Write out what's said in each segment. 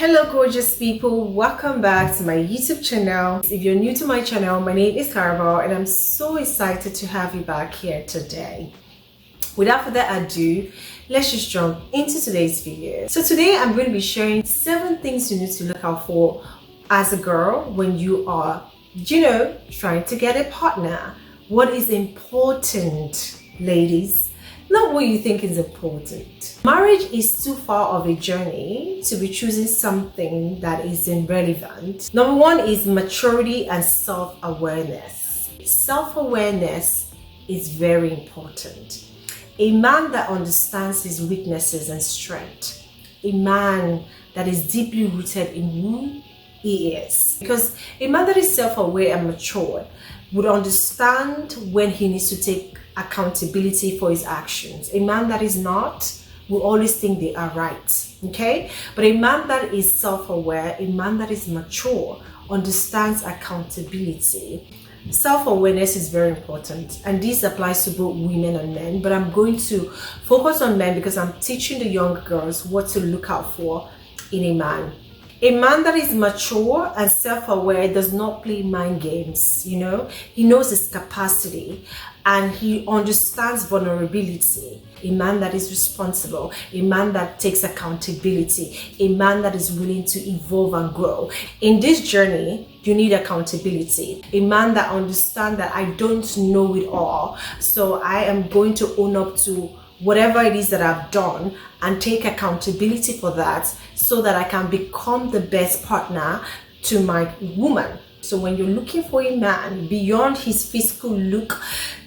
Hello gorgeous people, welcome back to my YouTube channel. If you're new to my channel, my name is Caraval and I'm so excited to have you back here today. Without further ado, let's just jump into today's video. So today I'm going to be sharing 7 things you need to look out for as a girl when you are, trying to get a partner. What is important, ladies? Not what you think is important. Marriage is too far of a journey to be choosing something that isn't relevant. Number 1 is maturity and self-awareness. Self-awareness is very important. A man that understands his weaknesses and strength. A man that is deeply rooted in who he is. Because a man that is self-aware and mature would understand when he needs to take accountability for his actions. A man that is not will always think they are right, okay? But a man that is self-aware, a man that is mature, understands accountability. Self-awareness is very important, and this applies to both women and men, but I'm going to focus on men because I'm teaching the young girls what to look out for in a man. A man that is mature and self-aware does not play mind games, He knows his capacity and he understands vulnerability. A man that is responsible, a man that takes accountability, a man that is willing to evolve and grow. In this journey, you need accountability. A man that understands that I don't know it all, so I am going to own up to whatever it is that I've done and take accountability for that so that I can become the best partner to my woman. So when you're looking for a man, beyond his physical look,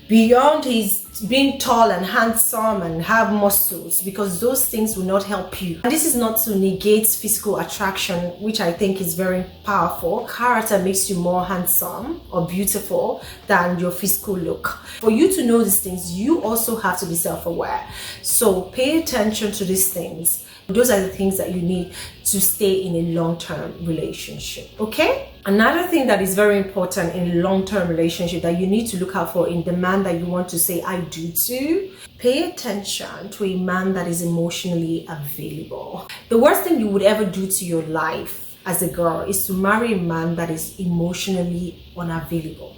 beyond his being tall and handsome and have muscles, because those things will not help you. And this is not to negate physical attraction, which I think is very powerful. Character makes you more handsome or beautiful than your physical look. For you to know these things, you also have to be self-aware. So pay attention to these things. Those are the things that you need to stay in a long-term relationship, okay? Another thing that is very important in a long-term relationship that you need to look out for in the man that you want to say I do to, pay attention to a man that is emotionally available. The worst thing you would ever do to your life as a girl is to marry a man that is emotionally unavailable.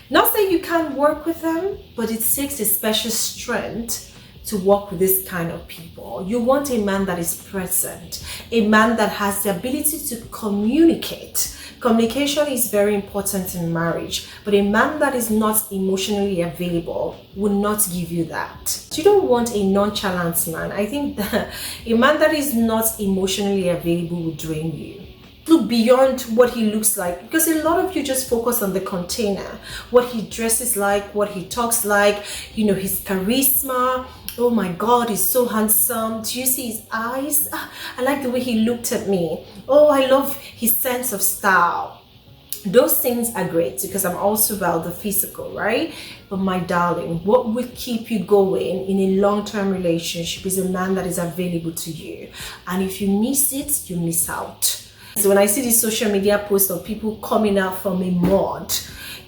Not saying you can't work with them, but it takes a special strength to work with this kind of people. You want a man that is present, a man that has the ability to communicate. Communication is very important in marriage, but a man that is not emotionally available will not give you that. You don't want a nonchalant man. I think that a man that is not emotionally available will drain you. Look beyond what he looks like, because a lot of you just focus on the container, what he dresses like, what he talks like, his charisma. Oh my God, he's so handsome. Do you see his eyes? I like the way he looked at me. Oh, I love his sense of style. Those things are great because I'm also about the physical, right? But my darling, what will keep you going in a long-term relationship is a man that is available to you. And if you miss it, you miss out. So when I see these social media posts of people coming out from a mud,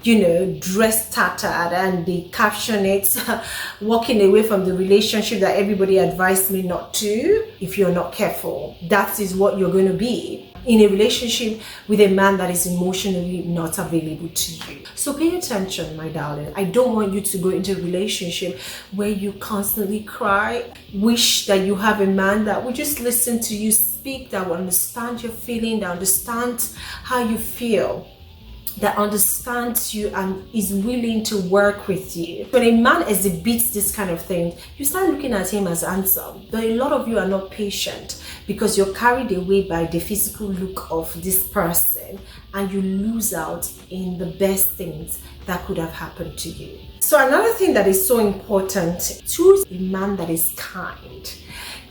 dressed tattered, and they caption it, walking away from the relationship that everybody advised me not to, if you're not careful, that is what you're going to be in a relationship with a man that is emotionally not available to you. So pay attention, my darling. I don't want you to go into a relationship where you constantly cry, wish that you have a man that will just listen to you speak, that will understand your feeling, that understands how you feel, that understands you and is willing to work with you. When a man exhibits this kind of thing, you start looking at him as handsome. But a lot of you are not patient because you're carried away by the physical look of this person and you lose out in the best things that could have happened to you. So another thing that is so important, choose a man that is kind.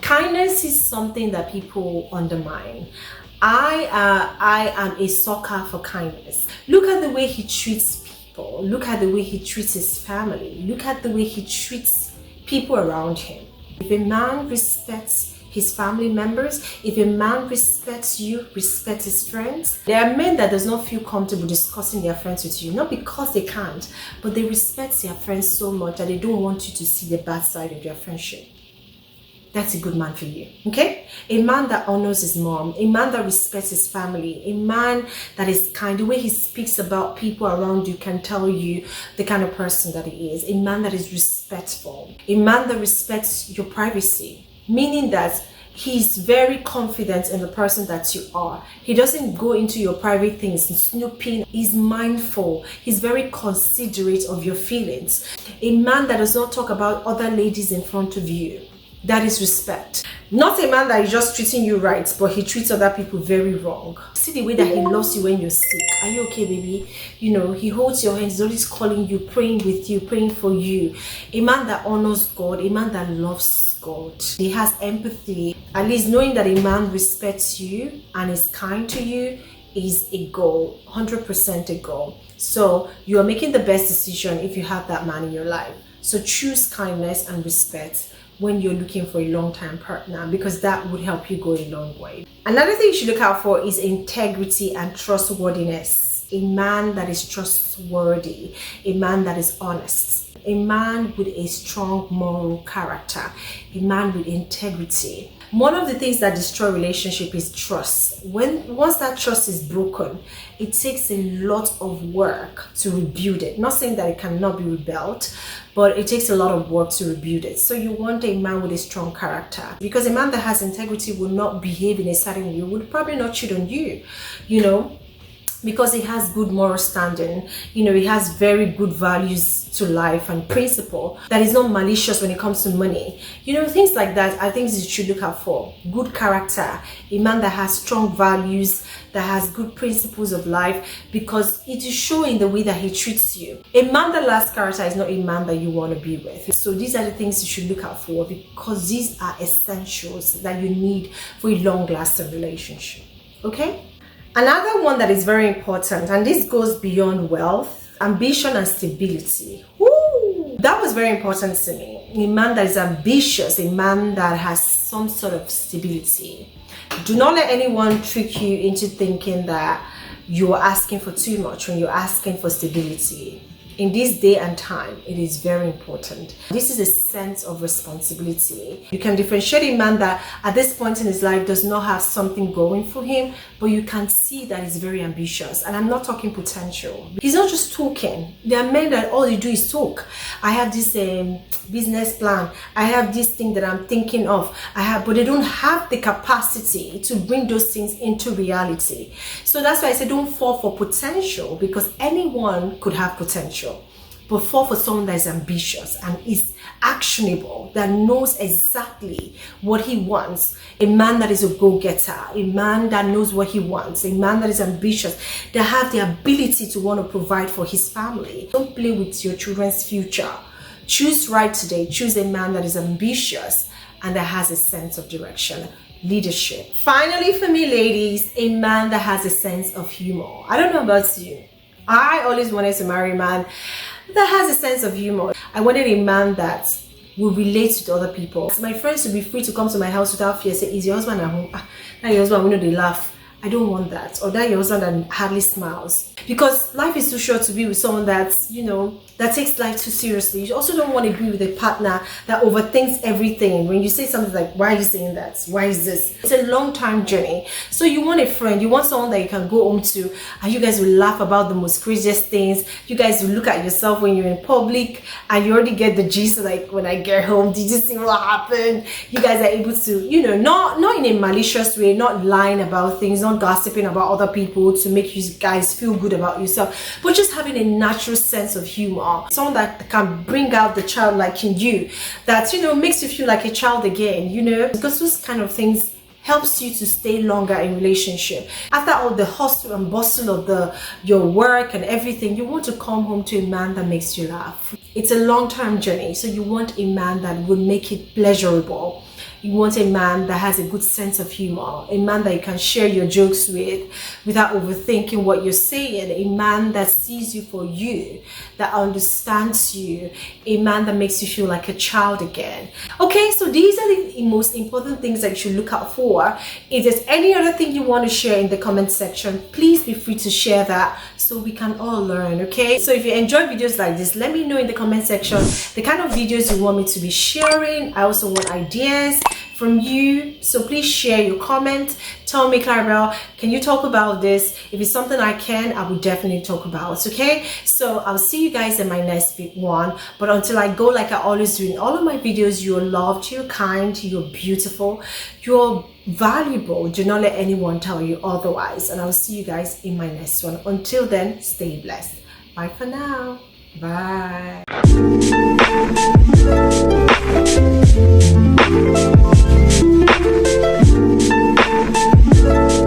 Kindness is something that people undermine. I am a sucker for kindness. Look at the way he treats people. Look at the way he treats his family. Look at the way he treats people around him. If a man respects his family members, if a man respects you, respects his friends. There are men that does not feel comfortable discussing their friends with you, not because they can't, but they respect their friends so much that they don't want you to see the bad side of their friendship. that's a good man for you. Okay? A man that honors his mom, a man that respects his family, a man that is kind. The way he speaks about people around you can tell you the kind of person that he is. A man that is respectful, a man that respects your privacy, meaning that he's very confident in the person that you are. He doesn't go into your private things and snooping. He's mindful. He's very considerate of your feelings. A man that does not talk about other ladies in front of you. That is respect. Not a man that is just treating you right, but he treats other people very wrong. See the way that he loves you when you're sick. Are you okay, baby? You know, he holds your hands, he's always calling you, praying with you, praying for you. A man that honors God, a man that loves God. He has empathy. At least knowing that a man respects you and is kind to you is a goal, 100% a goal. So you are making the best decision if you have that man in your life. So choose kindness and respect when you're looking for a long-term partner, because that would help you go a long way. Another thing you should look out for is integrity and trustworthiness. A man that is trustworthy, a man that is honest, a man with a strong moral character, a man with integrity. One of the things that destroy relationship is trust. Once that trust is broken, it takes a lot of work to rebuild it. Not saying that it cannot be rebuilt, but it takes a lot of work to rebuild it. So you want a man with a strong character, because a man that has integrity will not behave in a certain way, will probably not cheat on you, you know, because he has good moral standing, you know, he has very good values to life and principle, that is not malicious when it comes to money, you know, things like that. I think you should look out for. Good character, a man that has strong values, that has good principles of life, because it is showing the way that he treats you. A man that lacks character is not a man that you want to be with. So these are the things you should look out for, because these are essentials that you need for a long-lasting relationship. Okay? Another one that is very important, and this goes beyond wealth, ambition and stability. Woo! That was very important to me. A man that is ambitious, a man that has some sort of stability. Do not let anyone trick you into thinking that you're asking for too much when you're asking for stability. In this day and time, it is very important. This is a sense of responsibility. You can differentiate a man that at this point in his life does not have something going for him, but you can see that he's very ambitious. And I'm not talking potential. He's not just talking. There are men that all you do is talk. I have this business plan. I have this thing that I'm thinking of. But they don't have the capacity to bring those things into reality. So that's why I say don't fall for potential, because anyone could have potential. But fall for someone that is ambitious and is actionable, that knows exactly what he wants. A man that is a go-getter, a man that knows what he wants, a man that is ambitious, that have the ability to want to provide for his family. Don't play with your children's future. Choose right today. Choose a man that is ambitious and that has a sense of direction. Leadership. Finally, for me, ladies, a man that has a sense of humor. I don't know about you. I always wanted to marry a man that has a sense of humor. I wanted a man that will relate with other people. My friends would be free to come to my house without fear. Say, is your husband at home? That your husband, we know they laugh. I don't want that. Or that your husband that hardly smiles. Because life is too short to be with someone that's, you know, that takes life too seriously. You also don't want to be with a partner that overthinks everything. When you say something like, why are you saying that? Why is this? It's a long-term journey. So you want a friend, you want someone that you can go home to, and you guys will laugh about the most craziest things. You guys will look at yourself when you're in public and you already get the gist, like, when I get home, did you see what happened? You guys are able to, you know, not in a malicious way, not lying about things, not gossiping about other people to make you guys feel good about yourself, but just having a natural sense of humor. Someone that can bring out the childlike in you, that, you know, makes you feel like a child again, you know, because those kind of things helps you to stay longer in relationship. After all the hustle and bustle of your work and everything, you want to come home to a man that makes you laugh. It's a long-term journey, so you want a man that would make it pleasurable. You want a man that has a good sense of humor, a man that you can share your jokes with without overthinking what you're saying, a man that sees you for you, that understands you, a man that makes you feel like a child again. Okay, so these are the most important things that you should look out for. If there's any other thing you want to share in the comment section, please be free to share that so we can all learn, okay? So if you enjoy videos like this, let me know in the comment section the kind of videos you want me to be sharing. I also want ideas. from you. So please share your comment. Tell me, Clarabelle, can you talk about this? If it's something I can, I will definitely talk about. Okay, so I'll see you guys in my next one. But until I go, like I always do in all of my videos, you're loved, you're kind, you're beautiful, you're valuable. Do not let anyone tell you otherwise. And I'll see you guys in my next one. Until then, stay blessed. Bye for now. Bye.